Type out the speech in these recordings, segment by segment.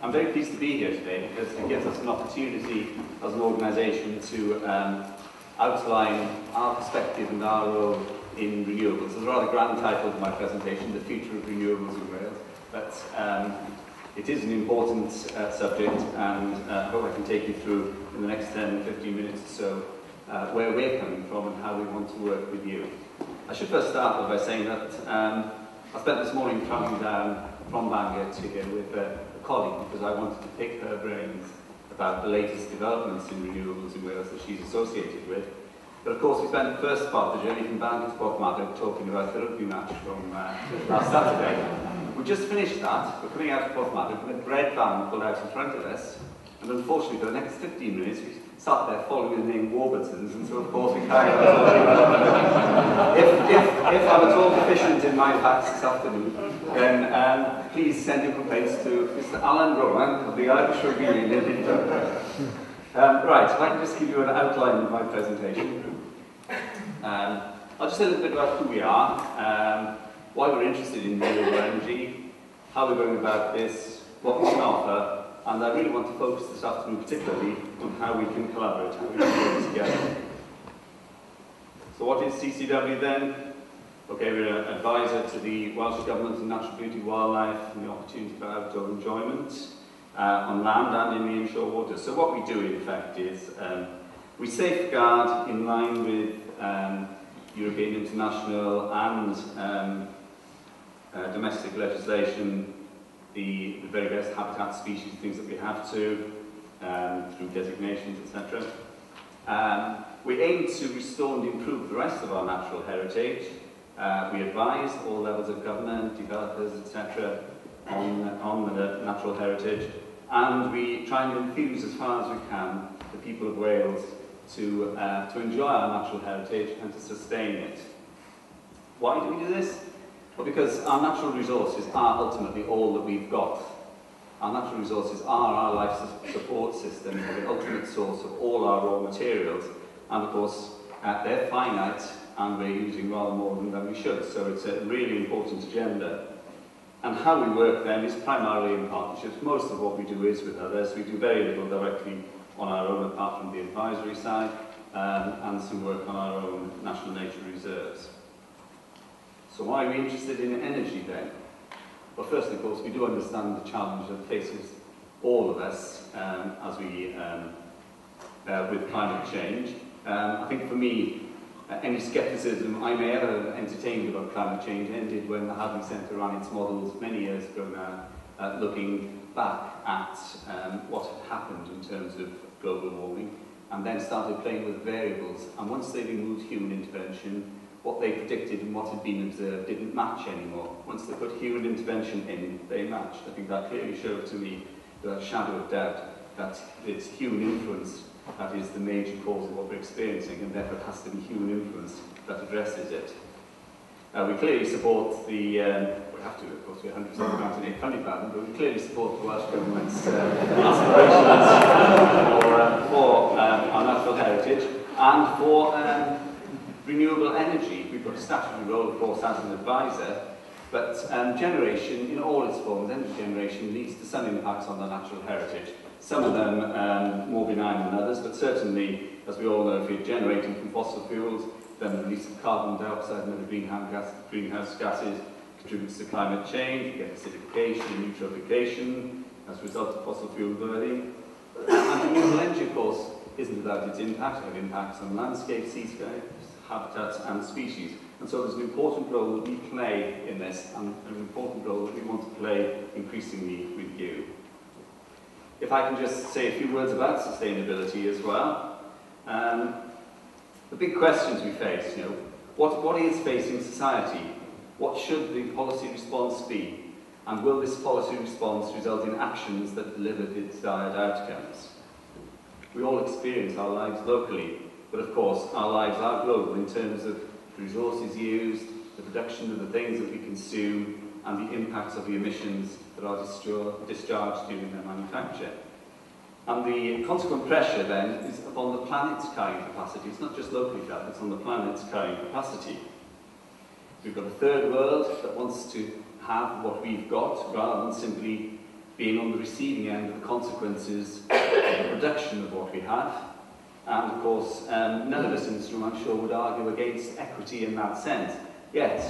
I'm very pleased to be here today because it gives us an opportunity as an organisation to outline our perspective and our role in renewables. It's a rather grand title of my presentation, The Future of Renewables in Wales, but it is an important subject, and I hope I can take you through in the next 10-15 minutes or so where we're coming from and how we want to work with you. I should first start by saying that I spent this morning travelling down from Bangor to here with a colleague because I wanted to pick her brains about the latest developments in renewables in Wales that she's associated with. But of course we spent the first part of the journey from Bangor to Porthmadog talking about the rugby match from last Saturday. We just finished that, we're coming out of Porthmadog with a bread van pulled out in front of us, and unfortunately for the next 15 minutes we sat there following the name Warburtons, and so of course we carried on. If I'm at all deficient in my facts this afternoon, then please send your complaints to Mr. Alan Rowan of the Irish Rugby Union in Dublin. Right, if I can just give you an outline of my presentation. I'll just say a little bit about who we are, why we're interested in renewable energy, how we're going about this, what we can offer, and I really want to focus this afternoon particularly on how we can collaborate, how we can work together. So what is CCW then? Okay, we're an advisor to the Welsh Government in natural beauty, wildlife, and the opportunity for outdoor enjoyment on land and in the inshore waters. So what we do in effect is we safeguard in line with European, international and domestic legislation the very best habitat species, things that we have to, through designations, etc. We aim to restore and improve the rest of our natural heritage. We advise all levels of government, developers, etc. on the natural heritage, and we try and infuse as far as we can the people of Wales to enjoy our natural heritage and to sustain it. Why do we do this? Well, because our natural resources are ultimately all that we've got. Our natural resources are our life support system, the ultimate source of all our raw materials, and of course they're finite and we're using rather more than we should, so it's a really important agenda. And how we work then is primarily in partnerships. Most of what we do is with others. We do very little directly on our own apart from the advisory side, and some work on our own national nature reserves. So why are we interested in energy then? Well, first of course we do understand the challenge that faces all of us as we with climate change. I think for me, any scepticism I may ever have entertained about climate change ended when the Hadley Centre ran its models many years ago now, looking back at what had happened in terms of global warming, and then started playing with variables. And once they removed human intervention, what they predicted and what had been observed didn't match anymore. Once they put human intervention in, they matched. I think that clearly showed to me, without a shadow of doubt, that it's human influence that is the major cause of what we're experiencing, and therefore it has to be human influence that addresses it. We clearly support the, we have to, of course, we're 100% granted funding pattern, but we clearly support the Welsh Government's aspirations for our natural heritage and for renewable energy. We've got a statutory role, of course, as an advisor, but generation, in all its forms, energy generation leads to some impacts on the natural heritage. Some of them more benign than others, but certainly, as we all know, if you're generating from fossil fuels, then the release of carbon dioxide and other greenhouse gases contributes to climate change. You get acidification, eutrophication as a result of fossil fuel burning. And renewable energy, of course, isn't without its impact. It has impacts on landscape, seascapes, habitats and species. And so there's an important role that we play in this, and an important role that we want to play increasingly with you. If I can just say a few words about sustainability as well. The big questions we face, what is facing society? What should the policy response be? And will this policy response result in actions that deliver the desired outcomes? We all experience our lives locally, but of course our lives are global in terms of the resources used, the production of the things that we consume, and the impacts of the emissions that are discharged during their manufacture. And the consequent pressure then is upon the planet's carrying capacity. It's not just locally felt, it's on the planet's carrying capacity. We've got a third world that wants to have what we've got rather than simply being on the receiving end of the consequences of the production of what we have. And of course, none of us in this room, I'm sure, would argue against equity in that sense. Yet,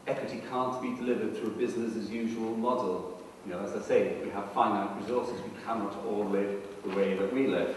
equity can't be delivered through a business-as-usual model. You know, as I say, if we have finite resources, we cannot all live the way that we live.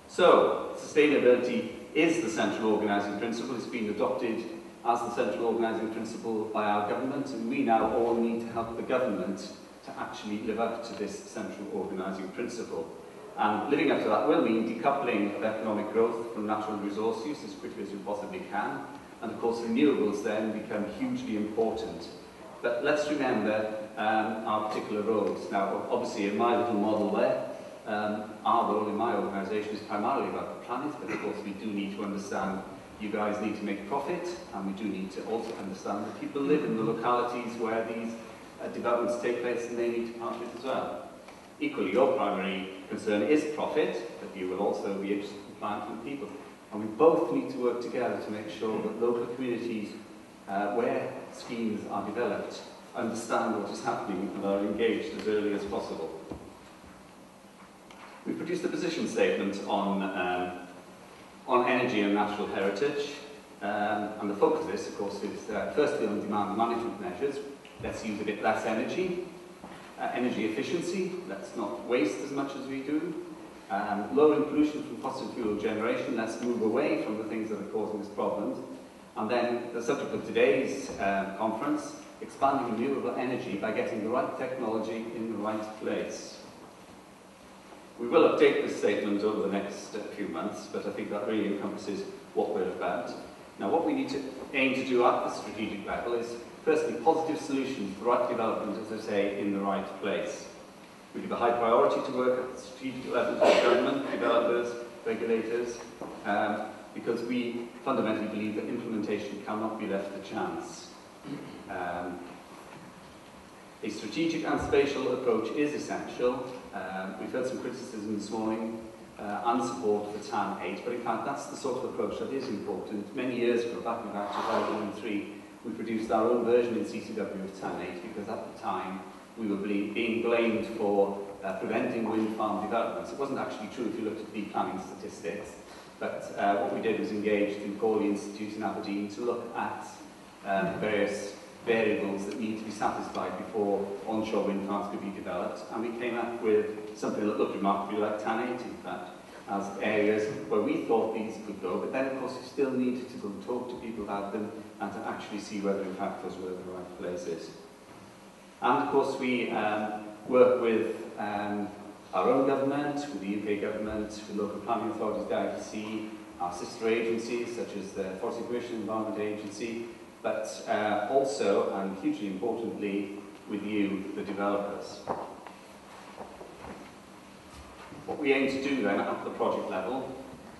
So, sustainability is the central organising principle. It's been adopted as the central organising principle by our government, and we now all need to help the government to actually live up to this central organising principle. And living up to that will mean decoupling of economic growth from natural resource use as quickly as we possibly can. And of course, renewables then become hugely important. But let's remember our particular roles. Now, obviously, in my little model there, our role in my organisation is primarily about the planet, but of course we do need to understand you guys need to make profit, and we do need to also understand that people live in the localities where these developments take place, and they need to part of it as well. Equally, your primary concern is profit, but you will also be interested in planet and people. And we both need to work together to make sure that local communities where schemes are developed understand what is happening and are engaged as early as possible. We produced a position statement on energy and natural heritage, and the focus of this, of course, is firstly on demand management measures. Let's use a bit less energy. Energy efficiency, let's not waste as much as we do. Lowering pollution from fossil fuel generation, let's move away from the things that are causing us problems. And then the subject of today's conference, expanding renewable energy by getting the right technology in the right place. We will update this statement over the next few months, but I think that really encompasses what we're about. Now, what we need to aim to do at the strategic level is, firstly, positive solutions, the right development, as I say, in the right place. We give a high priority to work at the strategic levels of government, developers, regulators, because we fundamentally believe that implementation cannot be left to chance. A strategic and spatial approach is essential. We've heard some criticism this morning and support for TAN 8, but in fact that's the sort of approach that is important. Many years ago, back in about 2003, we produced our own version in CCW of TAN 8 because at the time we were being blamed for preventing wind farm developments. It wasn't actually true if you looked at the planning statistics, but what we did was engage the Macaulay Institute in Aberdeen to look at various variables that need to be satisfied before onshore wind farms could be developed, and we came up with something that looked remarkably like TAN 8, in fact, as areas where we thought these could go, but then of course we still needed to go and talk to people about them and to actually see whether in fact those were the right places. And of course we work with our own government, with the UK government, with local planning authorities, the IPC, our sister agencies such as the Forestry Commission, Environment Agency, but also, and hugely importantly, with you, the developers. What we aim to do then at the project level,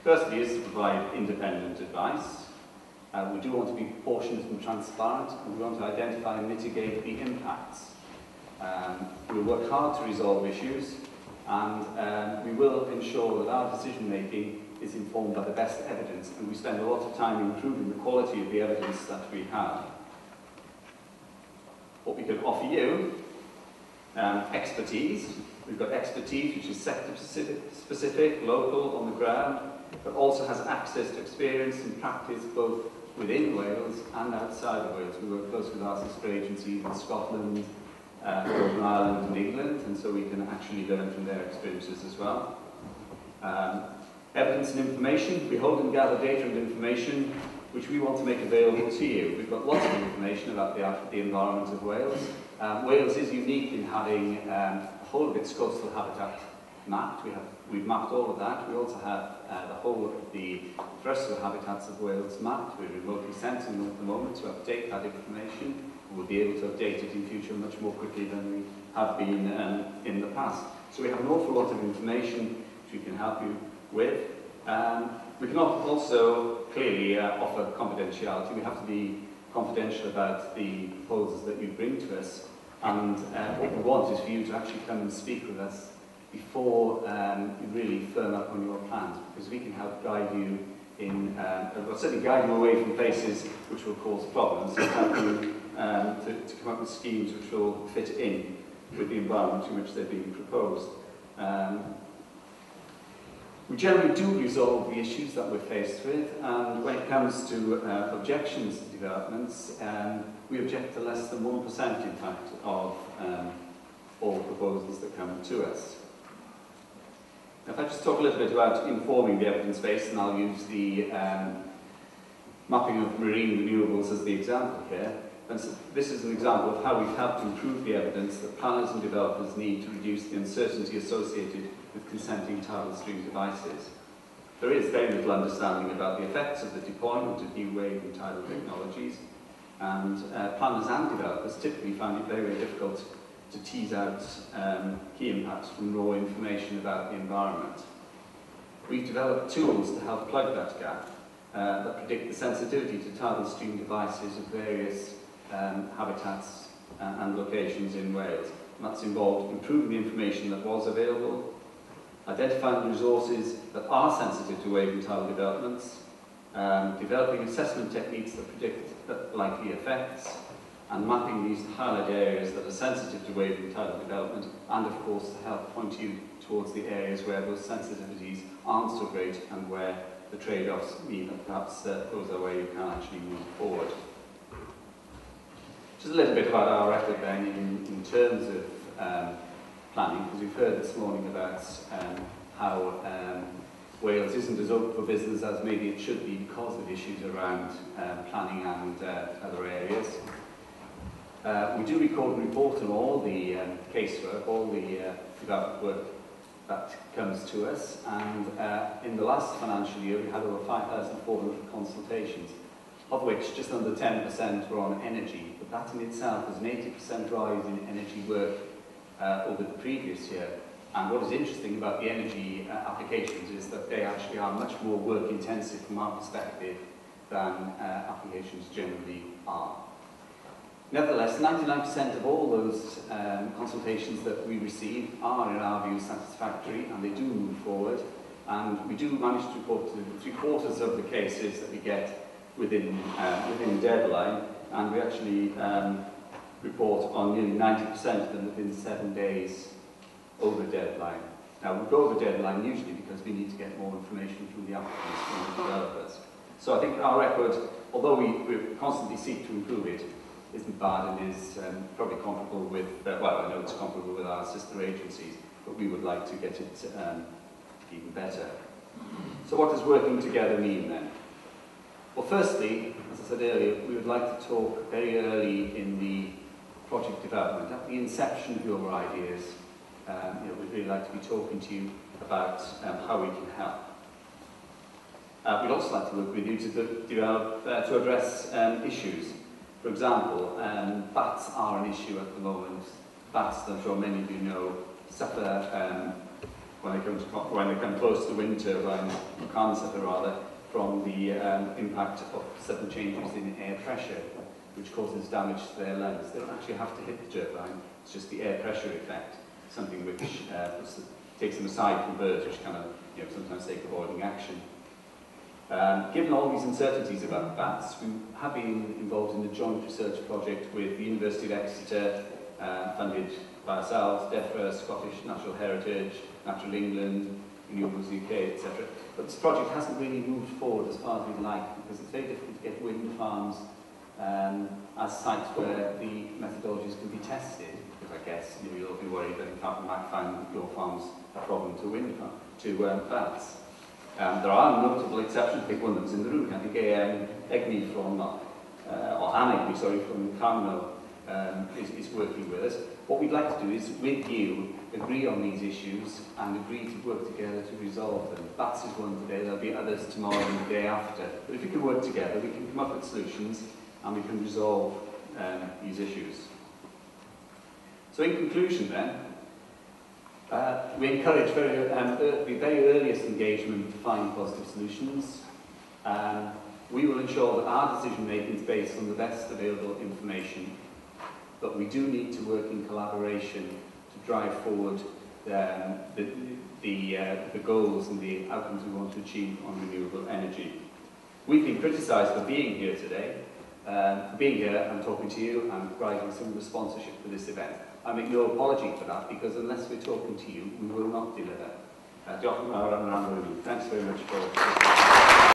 firstly, is to provide independent advice. We do want to be proportionate and transparent, and we want to identify and mitigate the impacts. We will work hard to resolve issues, and we will ensure that our decision-making is informed by the best evidence, and we spend a lot of time improving the quality of the evidence that we have. What we can offer you, expertise. We've got expertise which is sector-specific, local, on the ground, but also has access to experience and practice both within Wales and outside of Wales. We work closely with our sister agencies in Scotland, Northern Ireland and England, and so we can actually learn from their experiences as well. Evidence and information. We hold and gather data and information which we want to make available to you. We've got lots of information about the environment of Wales. Wales is unique in having the whole of its coastal habitat mapped. We've mapped all of that. We also have the whole of the terrestrial habitats of Wales mapped. We're remotely sensing them at the moment to update that information. We'll be able to update it in future much more quickly than we have been in the past. So we have an awful lot of information which we can help you with. We can also clearly offer confidentiality. We have to be confidential about the proposals that you bring to us, and what we want is for you to actually come and speak with us before you really firm up on your plans, because we can help guide you in, well, certainly guide you away from places which will cause problems, and help you to come up with schemes which will fit in. with the environment in which they're being proposed. We generally do resolve the issues that we're faced with, and when it comes to objections to developments, we object to less than 1% in fact of all proposals that come to us. Now, if I just talk a little bit about informing the evidence base, and I'll use the mapping of marine renewables as the example here. And so this is an example of how we've helped improve the evidence that planners and developers need to reduce the uncertainty associated with consenting tidal stream devices. There is very little understanding about the effects of the deployment of new wave and tidal technologies, and planners and developers typically find it very, very difficult to tease out key impacts from raw information about the environment. We've developed tools to help plug that gap that predict the sensitivity to tidal stream devices of various habitats and locations in Wales. And that's involved improving the information that was available, identifying the resources that are sensitive to wave and tidal developments, developing assessment techniques that predict likely effects, and mapping these highlight areas that are sensitive to wave and tidal development, and of course to help point you towards the areas where those sensitivities aren't so great and where the trade-offs mean that perhaps those are where you can actually move forward. Just a little bit about our record then in terms of planning, because we've heard this morning about how Wales isn't as open for business as maybe it should be because of issues around planning and other areas. We do record and report on all the casework, all the development work that comes to us, and in the last financial year we had over 5,400 consultations, of which just under 10% were on energy, but that in itself was an 80% rise in energy work over the previous year. And what is interesting about the energy applications is that they actually are much more work intensive from our perspective than applications generally are. Nevertheless, 99% of all those consultations that we receive are, in our view, satisfactory, and they do move forward. And we do manage to report to 3/4 of the cases that we get within deadline, and we actually report on nearly 90% of them within 7 days over deadline. Now, we go over deadline usually because we need to get more information from the applicants, from the developers. So I think our record, although we constantly seek to improve it, isn't bad and is probably comparable with, well, I know it's comparable with our sister agencies, but we would like to get it even better. So what does working together mean then? Well, firstly, as I said earlier, we would like to talk very early in the project development, at the inception of your ideas. We'd really like to be talking to you about how we can help. We'd also like to work with you to address issues. For example, bats are an issue at the moment. Bats, I'm sure many of you know, suffer when they come close to wind turbines, or can suffer rather, from the impact of sudden changes in air pressure, which causes damage to their lungs. They don't actually have to hit the turbine, it's just the air pressure effect, something which takes them aside from birds, which kind of sometimes take avoiding action. Given all these uncertainties about bats, we have been involved in a joint research project with the University of Exeter, funded by ourselves, DEFRA, Scottish Natural Heritage, Natural England, Renewables UK, etc. But this project hasn't really moved forward as far as we'd like, because it's very difficult to get wind farms as sites where the methodologies can be tested. Because I guess you'll all be worried that in fact we might find your farms a problem to bats. There are notable exceptions. I think one of them's in the room. I think Egni from, or Anne Egni, sorry, from Carmel is working with us. What we'd like to do is, with you, agree on these issues and agree to work together to resolve them. Bats is one today, there'll be others tomorrow and the day after. But if we can work together, we can come up with solutions and we can resolve these issues. So in conclusion then, we encourage the very earliest engagement to find positive solutions. We will ensure that our decision making is based on the best available information, but we do need to work in collaboration to drive forward the goals and the outcomes we want to achieve on renewable energy. We've been criticised for being here today, for being here and talking to you and providing some of the sponsorship for this event. I make no apology for that, because unless we're talking to you, we will not deliver. Diolch yn fawr am rhan. Thanks.